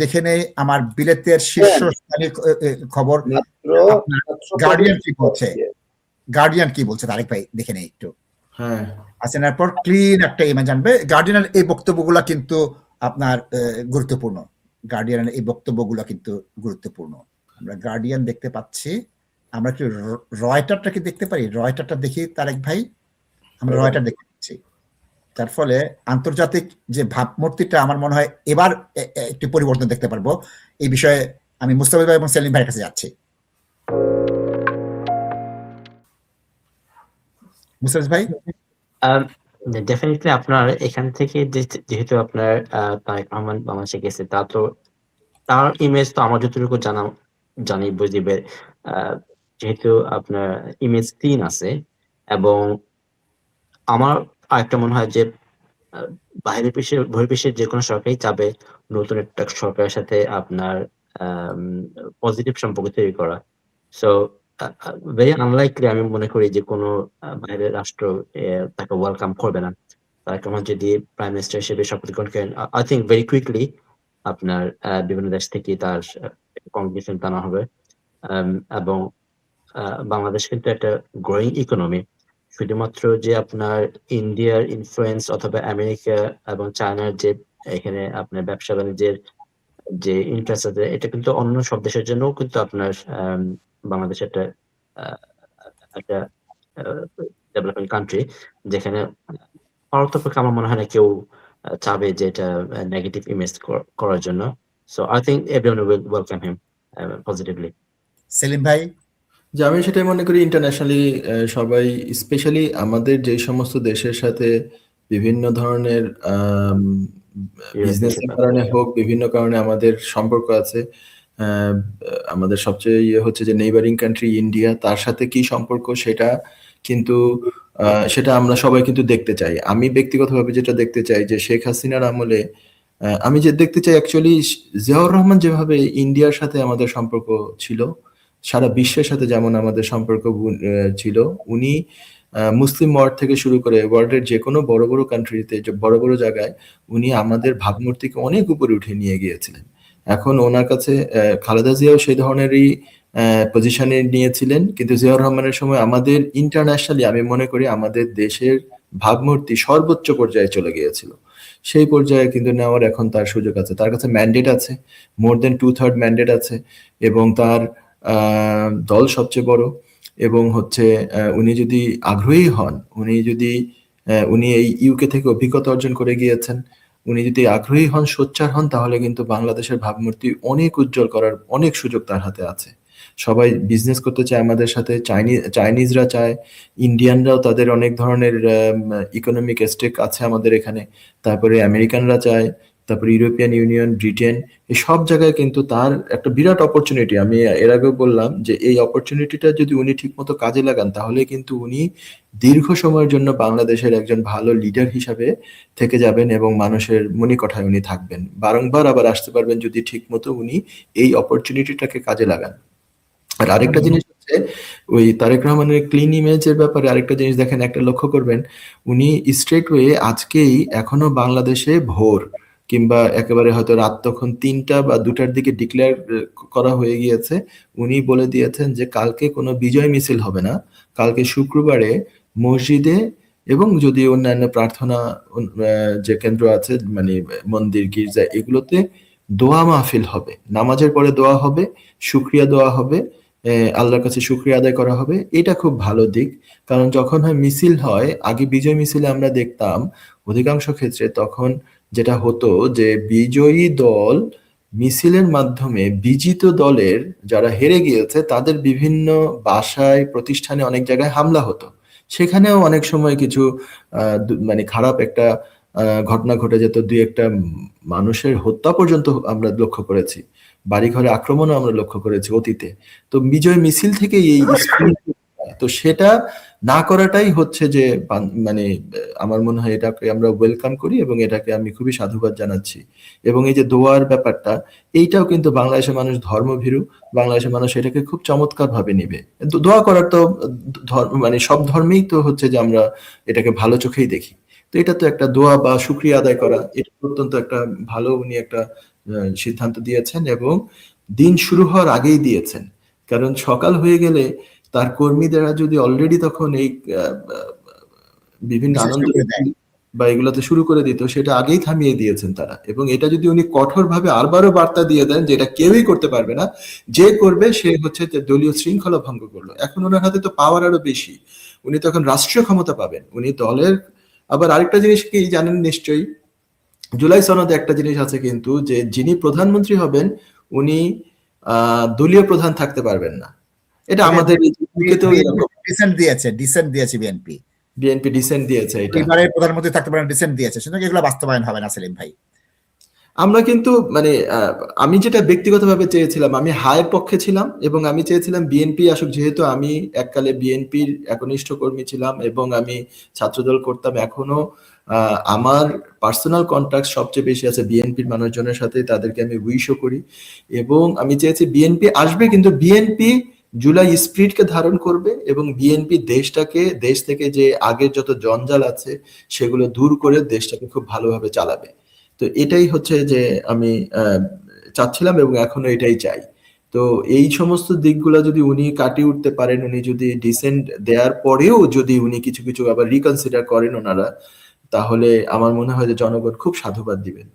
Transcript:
দেখে নেই আমার বিলেতের শীর্ষস্থানীয় খবর আপনার গার্ডিয়ান কি বলছে। গার্ডিয়ান কি বলছে তারেক ভাই দেখে নেই একটু। হ্যাঁ, আসেন এরপর ক্লিন একটা ইমেজ আনবে। গার্ডিয়ানের এই বক্তব্যগুলো কিন্তু আপনার গুরুত্বপূর্ণ। গার্ডিয়ানের এই বক্তব্যগুলো কিন্তু গুরুত্বপূর্ণ। আমরা গার্ডিয়ান দেখতে পাচ্ছি। আমরা একটু রয়টারটা কি দেখতে পারি? রয়টারটা দেখি তারেক ভাই। আমরা রয়টার দেখতে পাচ্ছি। তার ফলে আন্তর্জাতিক যে ভাবমূর্তিটা আমার মনে হয় এবার একটি পরিবর্তন দেখতে পারবো। এই বিষয়ে আমি মুস্তাফিজ ভাই এবং সেলিম ভাইয়ের কাছে যাচ্ছি। মুস্তাফিজ ভাই, ডেফিনেটলি আপনার এখান থেকে যেহেতু আপনার তারেক রহমান বাংলাদেশে গেছে, তার ইমেজ তো আমার যতটুকু জানি বুঝিবে, যেহেতু আপনার ইমেজ ক্লিন আছে। এবং আমার আরেকটা মনে হয় যে বহির্বিশ্বের যে কোনো সরকারই চাবে নতুন একটা সরকারের সাথে আপনার পজিটিভ সম্পর্ক তৈরি করা। সো ভেরি আনলাইকলি আমি মনে করি যে কোনো বাইরের রাষ্ট্র তাকে ওয়েলকাম করবে না। তারেক রহমান যদি প্রাইম মিনিস্টার হিসেবে শপথ গ্রহণ করেন, আই থিঙ্ক ভেরি কুইকলি আপনার বিভিন্ন দেশ থেকে তার কংগ্রেশন টানা হবে। এবং বাংলাদেশ কিন্তু একটা গ্রোয়িং ইকোনমি। শুধুমাত্র যে আপনার ইন্ডিয়ার ইনফ্লুয়েন্স অথবা আমেরিকা এবং চায়নার যে এখানে আপনার ব্যবসা বাণিজ্যের যে ইন্টারেস্ট আছে, এটা কিন্তু অন্য সব দেশের জন্য কিন্তু আপনার বাংলাদেশ একটা ডেভেলপিং কান্ট্রি, যেখানে পারতপক্ষে আমার মনে হয় না কেউ চাবে যে এটা নেগেটিভ ইমেজ করার জন্য। So I think everyone will welcome him positively. Salim ভাই, যে আমি সেটাই মনে করি ইন্টারন্যাশনালি সবাই, স্পেশালি আমাদের যে সমস্ত দেশের সাথে বিভিন্ন ধরনের বিজনেসের কারণে হোক, বিভিন্ন কারণে আমাদের সম্পর্ক আছে। আমাদের সবচেয়ে হচ্ছে যে নেইবারিং কান্ট্রি ইন্ডিয়া, তার সাথে কি সম্পর্ক সেটা কিন্তু সেটা আমরা সবাই কিন্তু দেখতে চাই। আমি ব্যক্তিগতভাবে যেটা দেখতে চাই যে শেখ হাসিনার আমলে আমি যে দেখতে চাই অ্যাকচুয়ালি জিয়াউর রহমান যেভাবে ইন্ডিয়ার সাথে আমাদের সম্পর্ক ছিল, সারা বিশ্বের সাথে যেমন আমাদের সম্পর্ক ছিল, উনি মুসলিম ওয়ার্ল্ড থেকে শুরু করে ওয়ার্ল্ডের যে কোনো বড় বড় কান্ট্রিতে, বড় বড় জায়গায় উনি আমাদের ভাবমূর্তিকে অনেক উপরে উঠে নিয়ে গিয়েছিলেন। এখন ওনার কাছে খালেদা জিয়াও সেই ধরনেরই পজিশনে নিয়েছিলেন, কিন্তু জিয়াউর রহমানের সময় আমাদের ইন্টারন্যাশনালি আমি মনে করি আমাদের দেশের ভাবমূর্তি সর্বোচ্চ পর্যায়ে চলে গিয়েছিল। সেই পর্যায়ে কিন্তু নেওয়ার এখন তার সুযোগ আছে, তার কাছে ম্যান্ডেট আছে, মোর দেন 2/3 ম্যান্ডেট আছে, এবং তার দল সবচেয়ে বড়। এবং হচ্ছে উনি যদি আগ্রহী হন, উনি এই ইউকে থেকে অভিজ্ঞতা অর্জন করে গিয়েছেন, উনি যদি আগ্রহী হন, সোচ্চার হন, তাহলে কিন্তু বাংলাদেশের ভাবমূর্তি অনেক উজ্জ্বল করার অনেক সুযোগ তার হাতে আছে। সবাই বিজনেস করতে চায় আমাদের সাথে, চাইনিজরা চায়, ইন্ডিয়ানরাও তাদের অনেক ধরনের ইকোনমিক স্টেক আছে আমাদের এখানে, তারপরে আমেরিকানরা চায়, তারপরে ইউরোপিয়ান ইউনিয়ন, ব্রিটেন, এই সব জায়গায় কিন্তু তার একটা বিরাট অপরচুনিটি। আমি এর আগেও বললাম যে এই অপরচুনিটিটা যদি উনি ঠিকমতো কাজে লাগান, তাহলে কিন্তু উনি দীর্ঘ সময়ের জন্য বাংলাদেশের একজন ভালো লিডার হিসাবে থেকে যাবেন এবং মানুষের মনিকঠায় উনি থাকবেন, বারংবার আবার আসতে পারবেন যদি ঠিকমতো উনি এই অপরচুনিটিটাকে কাজে লাগান। আর আরেকটা জিনিস হচ্ছে ওই তারেক রহমানের ক্লিন ইমেজের ব্যাপারে আরেকটা জিনিস দেখেন, একটা লক্ষ্য করবেন, উনি স্ট্রেট ওয়ে আজকেই এখনো বাংলাদেশে ভোর কিংবা একেবারে হয়তো রাত তখন 3টা বা 2টার দিকে ডিক্লেয়ার করা হয়ে গিয়েছে, উনি বলে দিয়েছেন যে কালকে কোনো বিজয় মিছিল হবে না, কালকে শুক্রবারে মসজিদে এবং যদি অন্যান্য প্রার্থনা যে কেন্দ্র আছে মানে মন্দির, গির্জা, এগুলোতে দোয়া মাহফিল হবে, নামাজের পরে দোয়া হবে, শুকরিয়া দোয়া হবে, আল্লাহর কাছে শুকরিয়া আদায় করা হবে। এটা খুব ভালো দিক, কারণ যখন হয় মিছিল হয়, আগে বিজয় মিছিলে আমরা দেখতাম অধিকাংশ ক্ষেত্রে তখন যেটা হতো যে বিজয়ী দল মিছিলের মাধ্যমে বিজিত দলের যারা হেরে গিয়েছে তাদের বিভিন্ন বাসায়, প্রতিষ্ঠানে, অনেক জায়গায় হামলা হতো। সেখানেও অনেক সময় কিছু মানে খারাপ একটা ঘটনা ঘটে যেত, দুই একটা মানুষের হত্যা পর্যন্ত আমরা লক্ষ্য করেছি, বাড়িঘরে আক্রমণও আমরা লক্ষ্য করেছি অতীতে। তো বিজয় মিছিল থেকে এই তো সেটা না করাটাই হচ্ছে যে মানে আমার মনে হয় এটাকে আমরা ওয়েলকাম করি এবং এটাকে আমি খুবই সাধুবাদ জানাচ্ছি। এবং এই যে দোয়ার ব্যাপারটা, এইটাও কিন্তু বাংলাদেশের মানুষ ধর্মভীরু, বাংলাদেশের মানুষ এটাকে খুব চমৎকার ভাবে নিবে। দোয়া করার তো মানে সব ধর্মেই তো হচ্ছে যে আমরা এটাকে ভালো চোখেই দেখি, তো এটা তো একটা দোয়া বা শুকরিয়া আদায় করা, এটা অত্যন্ত একটা ভালো উনি একটা সিদ্ধান্ত দিয়েছেন এবং দিন শুরু হওয়ার আগেই দিয়েছেন। কারণ সকাল হয়ে গেলে তার কর্মীরা যদি অলরেডি তখন এই বিভিন্ন বিশেষ আনন্দ করে দেয়। বা এগুলোতে শুরু করে দিত, সেটা আগেই থামিয়ে দিয়েছেন তারা। এবং এটা যদি উনি কঠোরভাবে আরবারও বার্তা দিয়ে দেন যে এটা কেউই করতে পারবে না, যে করবে সে হচ্ছে যে দলীয় শৃঙ্খলা ভঙ্গ করলো। এখন ওনার হাতে তো পাওয়ার আরো বেশি, উনি তো এখন রাষ্ট্রীয় ক্ষমতা পাবেন, উনি দলের। আবার আরেকটা জিনিস কি জানেন নিশ্চয়ই, জুলাই সনদে একটা জিনিস আছে কিন্তু, যে যিনি প্রধানমন্ত্রী হবেন উনি দলীয় প্রধান থাকতে পারবেন না। এটা আমাদের ইউকেতেও এরকম, ডিসেন্ট দিয়েছে বিএনপি। বিএনপি ডিসেন্ট দিয়েছে এটা। এবারে প্রধানমন্ত্রী থাকতে পারেন, ডিসেন্ট দিয়েছে, সুতরাং এগুলো বাস্তবায়ন হবে না সেলিম ভাই। আমরা কিন্তু মানে আমি যেটা ব্যক্তিগতভাবে চেয়েছিলাম, আমি হায়ের পক্ষে ছিলাম এবং আমি চেয়েছিলাম বিএনপি আসুক, যেহেতু আমি এককালে বিএনপির একনিষ্ঠ কর্মী ছিলাম এবং আমি ছাত্রদল করতাম। এখনো আমার পার্সোনাল কন্ট্যাক্ট সবচেয়ে বেশি আছে বিএনপির মানুষজনের সাথে, তাদেরকে আমি উইশও করি এবং আমি চেয়েছি বিএনপি আসবে, কিন্তু বিএনপি জুলাই স্পিরিটকে ধারণ করবে এবং বিএনপি দেশটাকে, দেশ থেকে যে আগের যত জঞ্জাল আছে সেগুলো দূর করে দেশটাকে খুব ভালোভাবে চালাবে। তো এটাই হচ্ছে যে আমি চাচ্ছিলাম এবং এখনো এটাই চাই। তো এই সমস্ত দিকগুলো যদি উনি কাটিয়ে উঠতে পারেন, উনি যদি ডিসেন্ট দেওয়ার পরেও যদি উনি কিছু কিছু আবার রিকনসিডার করেন ওনারা, তাহলে আমার মনে হয় যে জনগণ খুব সাধুবাদ দিবেন।